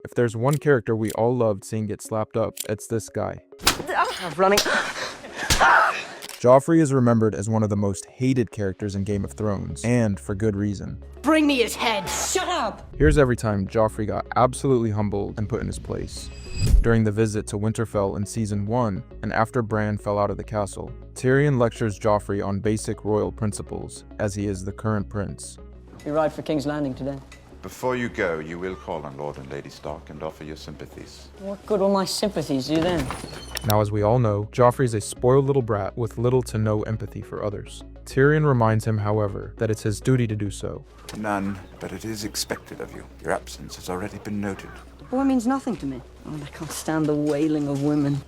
If there's one character we all loved seeing get slapped up, it's this guy. I'm running. Joffrey is remembered as one of the most hated characters in Game of Thrones, and for good reason. Bring me his head. Shut up. Here's every time Joffrey got absolutely humbled and put in his place. During the visit to Winterfell in Season 1, and after Bran fell out of the castle, Tyrion lectures Joffrey on basic royal principles, as he is the current prince. We ride for King's Landing today. Before you go, you will call on Lord and Lady Stark and offer your sympathies. What good will my sympathies do then? Now, as we all know, Joffrey's a spoiled little brat with little to no empathy for others. Tyrion reminds him, however, that it's his duty to do so. None, but it is expected of you. Your absence has already been noted. Boy means nothing to me. Oh, I can't stand the wailing of women.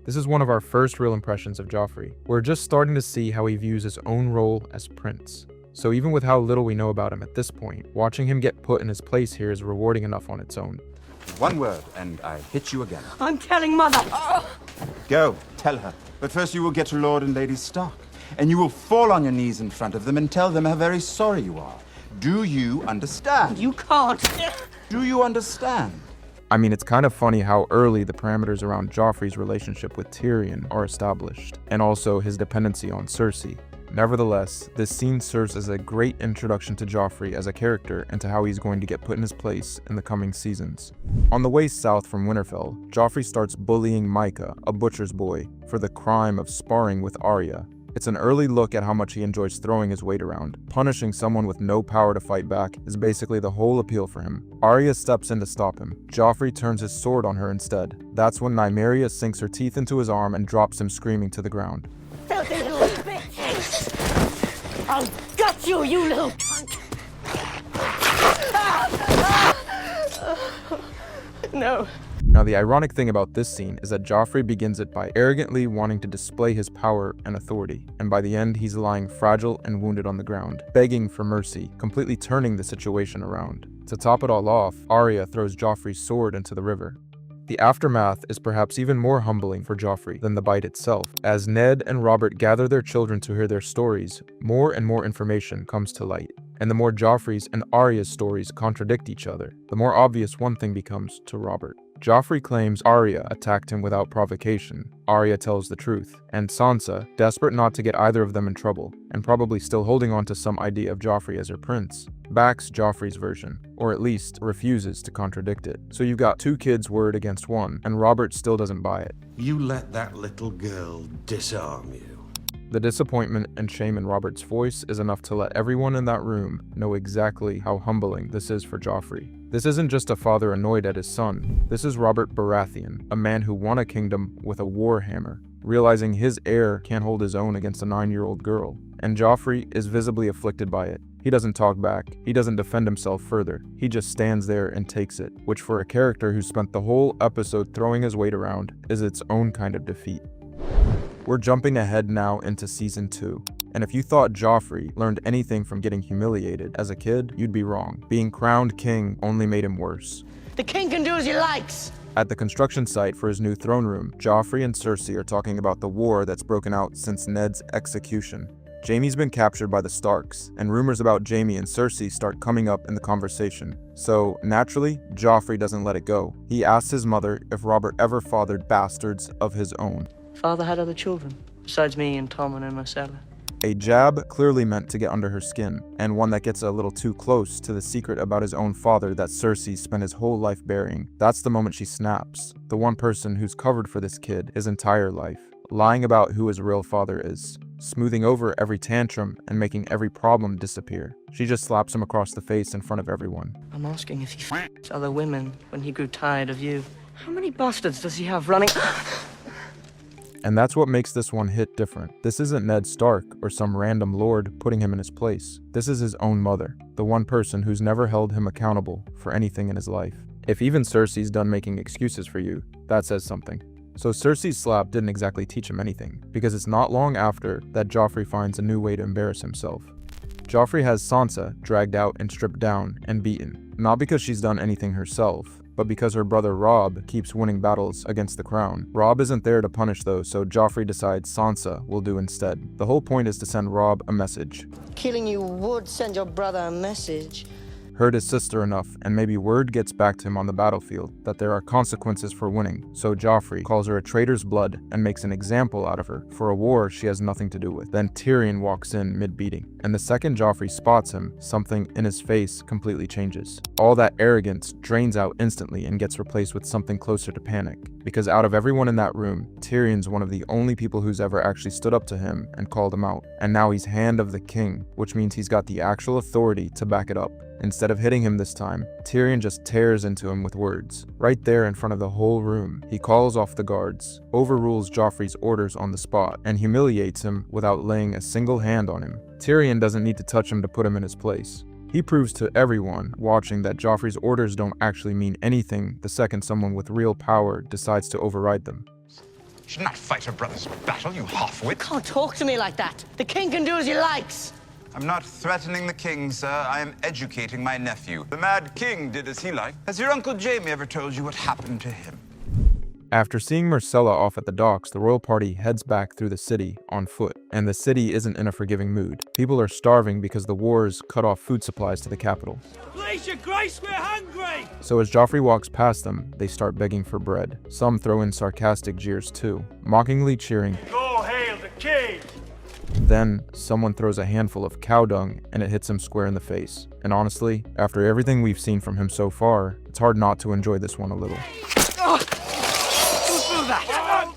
This is one of our first real impressions of Joffrey. We're just starting to see how he views his own role as prince. So even with how little we know about him at this point, watching him get put in his place here is rewarding enough on its own. One word, and I hit you again. I'm telling Mother. Go, tell her. But first you will get to Lord and Lady Stark, and you will fall on your knees in front of them and tell them how very sorry you are. Do you understand? You can't. Do you understand? I mean, it's kind of funny how early the parameters around Joffrey's relationship with Tyrion are established, and also his dependency on Cersei. Nevertheless, this scene serves as a great introduction to Joffrey as a character and to how he's going to get put in his place in the coming seasons. On the way south from Winterfell, Joffrey starts bullying Micah, a butcher's boy, for the crime of sparring with Arya. It's an early look at how much he enjoys throwing his weight around. Punishing someone with no power to fight back is basically the whole appeal for him. Arya steps in to stop him. Joffrey turns his sword on her instead. That's when Nymeria sinks her teeth into his arm and drops him screaming to the ground. Filthy little bitch. I'll gut you, you little cunt. No. Now, the ironic thing about this scene is that Joffrey begins it by arrogantly wanting to display his power and authority, and by the end he's lying fragile and wounded on the ground, begging for mercy, completely turning the situation around. To top it all off, Arya throws Joffrey's sword into the river. The aftermath is perhaps even more humbling for Joffrey than the bite itself. As Ned and Robert gather their children to hear their stories, more and more information comes to light. And the more Joffrey's and Arya's stories contradict each other, the more obvious one thing becomes to Robert. Joffrey claims Arya attacked him without provocation. Arya tells the truth, and Sansa, desperate not to get either of them in trouble, and probably still holding on to some idea of Joffrey as her prince, backs Joffrey's version, or at least refuses to contradict it. So you've got two kids' word against one, and Robert still doesn't buy it. You let that little girl disarm you. The disappointment and shame in Robert's voice is enough to let everyone in that room know exactly how humbling this is for Joffrey. This isn't just a father annoyed at his son. This is Robert Baratheon, a man who won a kingdom with a war hammer, realizing his heir can't hold his own against a 9-year-old girl. And Joffrey is visibly afflicted by it. He doesn't talk back, he doesn't defend himself further, he just stands there and takes it, which for a character who spent the whole episode throwing his weight around is its own kind of defeat. We're jumping ahead now into Season 2, and if you thought Joffrey learned anything from getting humiliated as a kid, you'd be wrong. Being crowned king only made him worse. The king can do as he likes. At the construction site for his new throne room, Joffrey and Cersei are talking about the war that's broken out since Ned's execution. Jaime's been captured by the Starks, and rumors about Jaime and Cersei start coming up in the conversation. So, naturally, Joffrey doesn't let it go. He asks his mother if Robert ever fathered bastards of his own. Father had other children, besides me and Tommen and Marcella. A jab clearly meant to get under her skin, and one that gets a little too close to the secret about his own father that Cersei spent his whole life burying. That's the moment she snaps. The one person who's covered for this kid his entire life, lying about who his real father is, smoothing over every tantrum and making every problem disappear. She just slaps him across the face in front of everyone. I'm asking if he f***ed other women when he grew tired of you. How many bastards does he have running? And that's what makes this one hit different. This isn't Ned Stark or some random lord putting him in his place. This is his own mother, the one person who's never held him accountable for anything in his life. If even Cersei's done making excuses for you, that says something. So Cersei's slap didn't exactly teach him anything, because it's not long after that Joffrey finds a new way to embarrass himself. Joffrey has Sansa dragged out and stripped down and beaten, not because she's done anything herself, but because her brother Robb keeps winning battles against the crown. Robb isn't there to punish those, so Joffrey decides Sansa will do instead. The whole point is to send Robb a message. Killing you would send your brother a message, hurt his sister enough, and maybe word gets back to him on the battlefield that there are consequences for winning, so Joffrey calls her a traitor's blood and makes an example out of her for a war she has nothing to do with. Then Tyrion walks in mid-beating, and the second Joffrey spots him, something in his face completely changes. All that arrogance drains out instantly and gets replaced with something closer to panic, because out of everyone in that room, Tyrion's one of the only people who's ever actually stood up to him and called him out, and now he's Hand of the King, which means he's got the actual authority to back it up. Instead of hitting him this time, Tyrion just tears into him with words. Right there in front of the whole room, he calls off the guards, overrules Joffrey's orders on the spot, and humiliates him without laying a single hand on him. Tyrion doesn't need to touch him to put him in his place. He proves to everyone watching that Joffrey's orders don't actually mean anything the second someone with real power decides to override them. You should not fight her brother's battle, you half-wit. Can't talk to me like that. The king can do as he likes. I'm not threatening the king, sir. I am educating my nephew. The Mad King did as he liked. Has your Uncle Jaime ever told you what happened to him? After seeing Myrcella off at the docks, the royal party heads back through the city on foot, and the city isn't in a forgiving mood. People are starving because the wars cut off food supplies to the capital. Please, your grace, we're hungry! So as Joffrey walks past them, they start begging for bread. Some throw in sarcastic jeers too, mockingly cheering, "Go hail the king!" Then, someone throws a handful of cow dung and it hits him square in the face. And honestly, after everything we've seen from him so far, it's hard not to enjoy this one a little.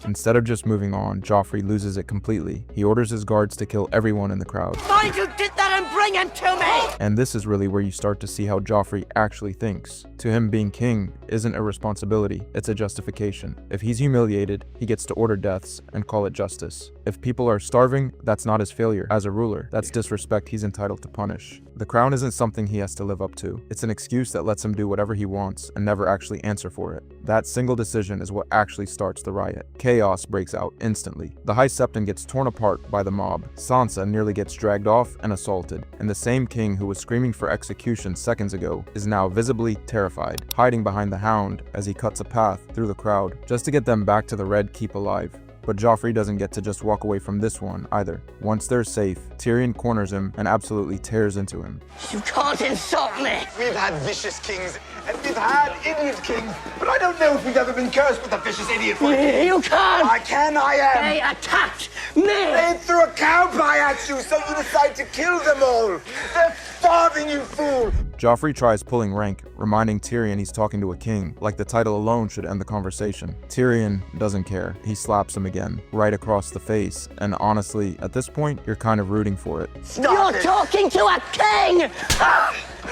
Instead of just moving on, Joffrey loses it completely. He orders his guards to kill everyone in the crowd. Find who did that and bring him to me! And this is really where you start to see how Joffrey actually thinks. To him, being king isn't a responsibility, it's a justification. If he's humiliated, he gets to order deaths and call it justice. If people are starving, that's not his failure as a ruler. That's disrespect he's entitled to punish. The crown isn't something he has to live up to. It's an excuse that lets him do whatever he wants and never actually answer for it. That single decision is what actually starts the riot. Chaos breaks out instantly. The High Septon gets torn apart by the mob. Sansa nearly gets dragged off and assaulted. And the same king who was screaming for execution seconds ago is now visibly terrified, hiding behind the Hound as he cuts a path through the crowd just to get them back to the Red Keep alive. But Joffrey doesn't get to just walk away from this one either. Once they're safe, Tyrion corners him and absolutely tears into him. You can't insult me! We've had vicious kings, and we've had idiot kings, but I don't know if we've ever been cursed with a vicious idiot for a king. You can't! I can, I am! They attacked me! They threw a cow pie at you, so you decide to kill them all! They're starving, you fool! Joffrey tries pulling rank, reminding Tyrion he's talking to a king, like the title alone should end the conversation. Tyrion doesn't care. He slaps him again, right across the face, and honestly, at this point, you're kind of rooting for it. You're talking to a king!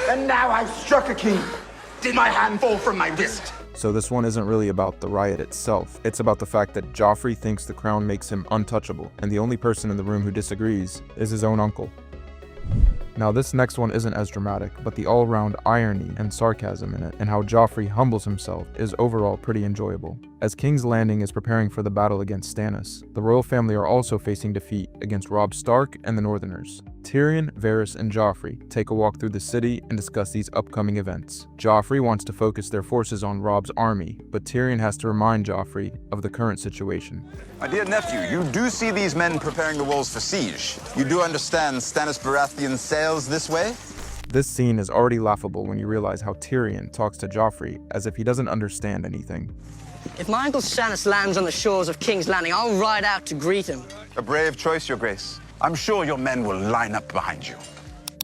And now I've struck a king. Did my hand fall from my wrist? So this one isn't really about the riot itself. It's about the fact that Joffrey thinks the crown makes him untouchable, and the only person in the room who disagrees is his own uncle. Now this next one isn't as dramatic, but the all-round irony and sarcasm in it, and how Joffrey humbles himself, is overall pretty enjoyable. As King's Landing is preparing for the battle against Stannis, the royal family are also facing defeat against Robb Stark and the Northerners. Tyrion, Varys, and Joffrey take a walk through the city and discuss these upcoming events. Joffrey wants to focus their forces on Robb's army, but Tyrion has to remind Joffrey of the current situation. My dear nephew, you do see these men preparing the walls for siege. You do understand Stannis Baratheon sails this way? This scene is already laughable when you realize how Tyrion talks to Joffrey as if he doesn't understand anything. If my uncle Stannis lands on the shores of King's Landing, I'll ride out to greet him. A brave choice, your grace. I'm sure your men will line up behind you.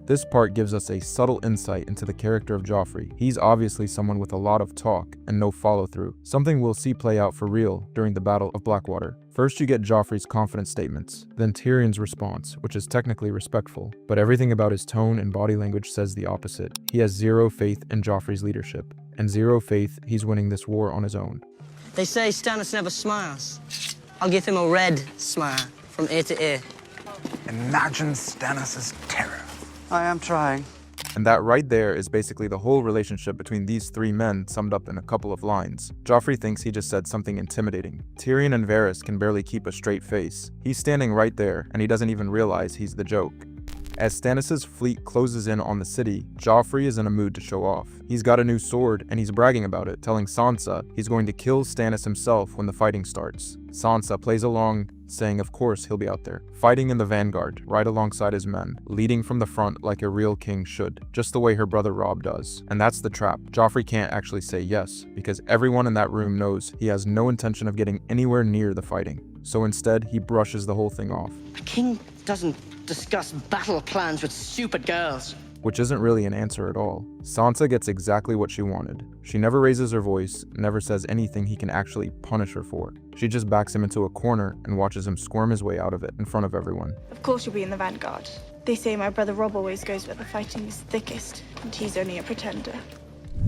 This part gives us a subtle insight into the character of Joffrey. He's obviously someone with a lot of talk and no follow-through, something we'll see play out for real during the Battle of Blackwater. First you get Joffrey's confident statements, then Tyrion's response, which is technically respectful, but everything about his tone and body language says the opposite. He has zero faith in Joffrey's leadership, and zero faith he's winning this war on his own. They say Stannis never smiles. I'll give him a red smile from ear to ear. Imagine Stannis' terror. I am trying. And that right there is basically the whole relationship between these three men summed up in a couple of lines. Joffrey thinks he just said something intimidating. Tyrion and Varys can barely keep a straight face. He's standing right there, and he doesn't even realize he's the joke. As Stannis' fleet closes in on the city, Joffrey is in a mood to show off. He's got a new sword, and he's bragging about it, telling Sansa he's going to kill Stannis himself when the fighting starts. Sansa plays along, saying of course he'll be out there, fighting in the vanguard, right alongside his men, leading from the front like a real king should, just the way her brother Robb does. And that's the trap. Joffrey can't actually say yes, because everyone in that room knows he has no intention of getting anywhere near the fighting. So instead, he brushes the whole thing off. A king doesn't discuss battle plans with stupid girls. Which isn't really an answer at all. Sansa gets exactly what she wanted. She never raises her voice, never says anything he can actually punish her for. She just backs him into a corner and watches him squirm his way out of it in front of everyone. Of course you'll be in the vanguard. They say my brother Robb always goes where the fighting is thickest, and he's only a pretender.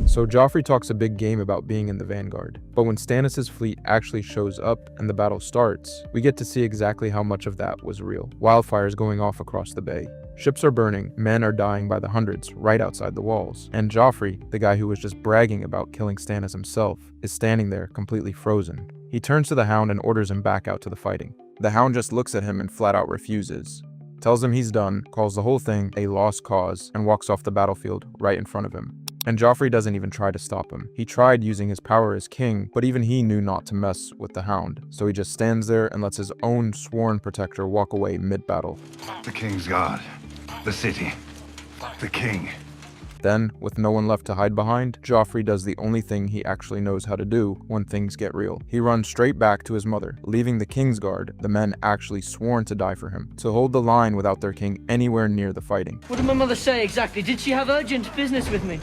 So Joffrey talks a big game about being in the vanguard, but when Stannis' fleet actually shows up and the battle starts, we get to see exactly how much of that was real. Wildfires going off across the bay. Ships are burning, men are dying by the hundreds right outside the walls, and Joffrey, the guy who was just bragging about killing Stannis himself, is standing there completely frozen. He turns to the Hound and orders him back out to the fighting. The Hound just looks at him and flat out refuses, tells him he's done, calls the whole thing a lost cause, and walks off the battlefield right in front of him. And Joffrey doesn't even try to stop him. He tried using his power as king, but even he knew not to mess with the Hound, so he just stands there and lets his own sworn protector walk away mid-battle. The King's Guard. The city. The King. Then, with no one left to hide behind, Joffrey does the only thing he actually knows how to do when things get real. He runs straight back to his mother, leaving the Kingsguard, the men actually sworn to die for him, to hold the line without their king anywhere near the fighting. What did my mother say exactly? Did she have urgent business with me?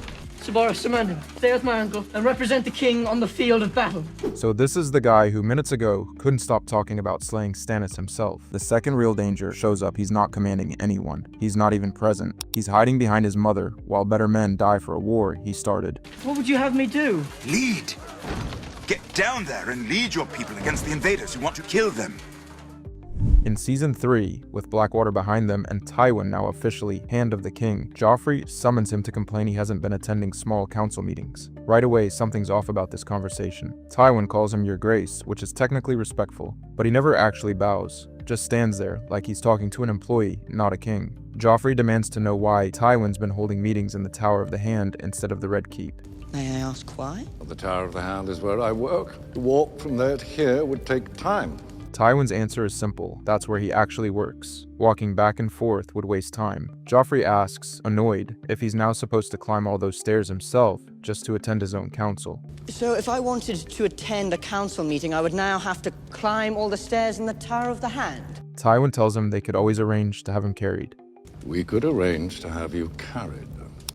Boris, command him. Stay with my uncle and represent the king on the field of battle. So this is the guy who minutes ago couldn't stop talking about slaying Stannis himself. The second real danger shows up. He's not commanding anyone. He's not even present. He's hiding behind his mother while better men die for a war he started. What would you have me do? Lead! Get down there and lead your people against the invaders who want to kill them. In Season 3, with Blackwater behind them and Tywin now officially Hand of the King, Joffrey summons him to complain he hasn't been attending small council meetings. Right away, something's off about this conversation. Tywin calls him Your Grace, which is technically respectful, but he never actually bows, just stands there like he's talking to an employee, not a king. Joffrey demands to know why Tywin's been holding meetings in the Tower of the Hand instead of the Red Keep. May I ask why? The Tower of the Hand is where I work. To walk from there to here would take time. Tywin's answer is simple. That's where he actually works. Walking back and forth would waste time. Joffrey asks, annoyed, if he's now supposed to climb all those stairs himself just to attend his own council. So if I wanted to attend a council meeting, I would now have to climb all the stairs in the Tower of the Hand? Tywin tells him they could always arrange to have him carried. We could arrange to have you carried.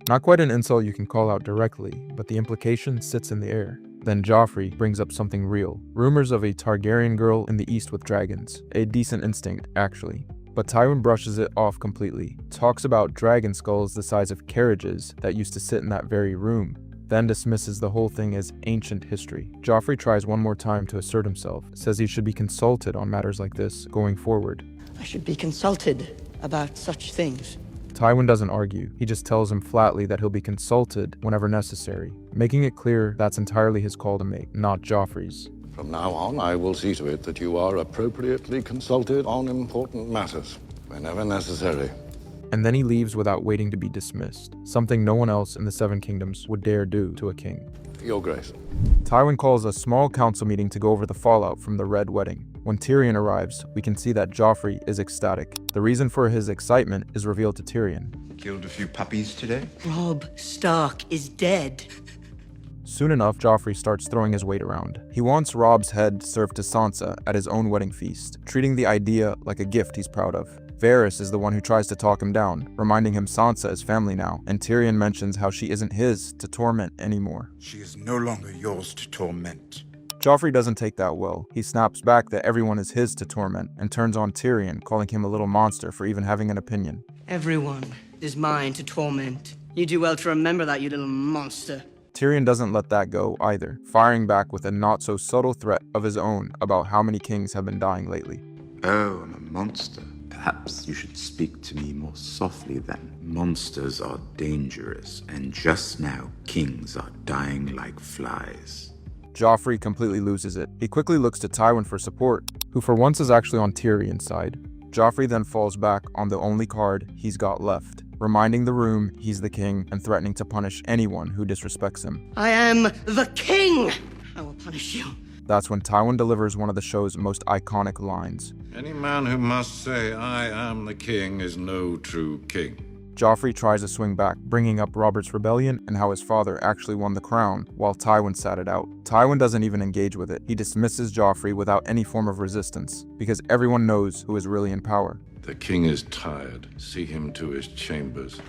Not quite an insult you can call out directly, but the implication sits in the air. Then Joffrey brings up something real. Rumors of a Targaryen girl in the east with dragons. A decent instinct, actually. But Tywin brushes it off completely. Talks about dragon skulls the size of carriages that used to sit in that very room. Then dismisses the whole thing as ancient history. Joffrey tries one more time to assert himself. Says he should be consulted on matters like this going forward. I should be consulted about such things. Tywin doesn't argue. He just tells him flatly that he'll be consulted whenever necessary, making it clear that's entirely his call to make, not Joffrey's. From now on, I will see to it that you are appropriately consulted on important matters, whenever necessary. And then he leaves without waiting to be dismissed, something no one else in the Seven Kingdoms would dare do to a king. Your Grace. Tywin calls a small council meeting to go over the fallout from the Red Wedding. When Tyrion arrives, we can see that Joffrey is ecstatic. The reason for his excitement is revealed to Tyrion. Killed a few puppies today? Robb Stark is dead. Soon enough, Joffrey starts throwing his weight around. He wants Robb's head served to Sansa at his own wedding feast, treating the idea like a gift he's proud of. Varys is the one who tries to talk him down, reminding him Sansa is family now, and Tyrion mentions how she isn't his to torment anymore. She is no longer yours to torment. Joffrey doesn't take that well. He snaps back that everyone is his to torment and turns on Tyrion, calling him a little monster for even having an opinion. Everyone is mine to torment. You do well to remember that, you little monster. Tyrion doesn't let that go either, firing back with a not-so-subtle threat of his own about how many kings have been dying lately. Oh, I'm a monster. Perhaps you should speak to me more softly then. Monsters are dangerous, and just now, kings are dying like flies. Joffrey completely loses it. He quickly looks to Tywin for support, who for once is actually on Tyrion's side. Joffrey then falls back on the only card he's got left, reminding the room he's the king and threatening to punish anyone who disrespects him. I am the king! I will punish you That's when Tywin delivers one of the show's most iconic lines. Any man who must say, "I am the king," is no true king. Joffrey tries to swing back, bringing up Robert's rebellion and how his father actually won the crown, while Tywin sat it out. Tywin doesn't even engage with it. He dismisses Joffrey without any form of resistance, because everyone knows who is really in power. The king is tired. See him to his chambers.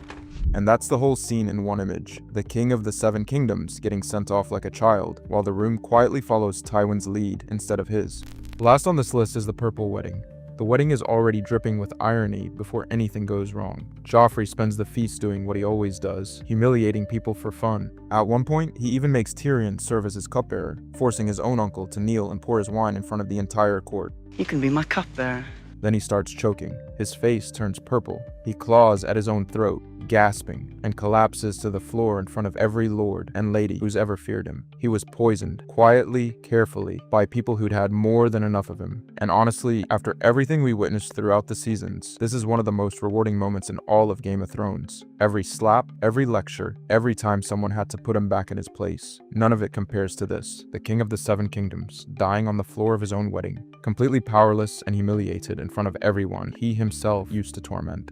And that's the whole scene in one image. The king of the Seven Kingdoms getting sent off like a child, while the room quietly follows Tywin's lead instead of his. Last on this list is the purple wedding. The wedding is already dripping with irony before anything goes wrong. Joffrey spends the feast doing what he always does, humiliating people for fun. At one point, he even makes Tyrion serve as his cupbearer, forcing his own uncle to kneel and pour his wine in front of the entire court. You can be my cupbearer. Then he starts choking. His face turns purple. He claws at his own throat, gasping, and collapses to the floor in front of every lord and lady who's ever feared him. He was poisoned, quietly, carefully, by people who'd had more than enough of him. And honestly, after everything we witnessed throughout the seasons, this is one of the most rewarding moments in all of Game of Thrones. Every slap, every lecture, every time someone had to put him back in his place. None of it compares to this. The King of the Seven Kingdoms, dying on the floor of his own wedding, completely powerless and humiliated in front of everyone he himself used to torment.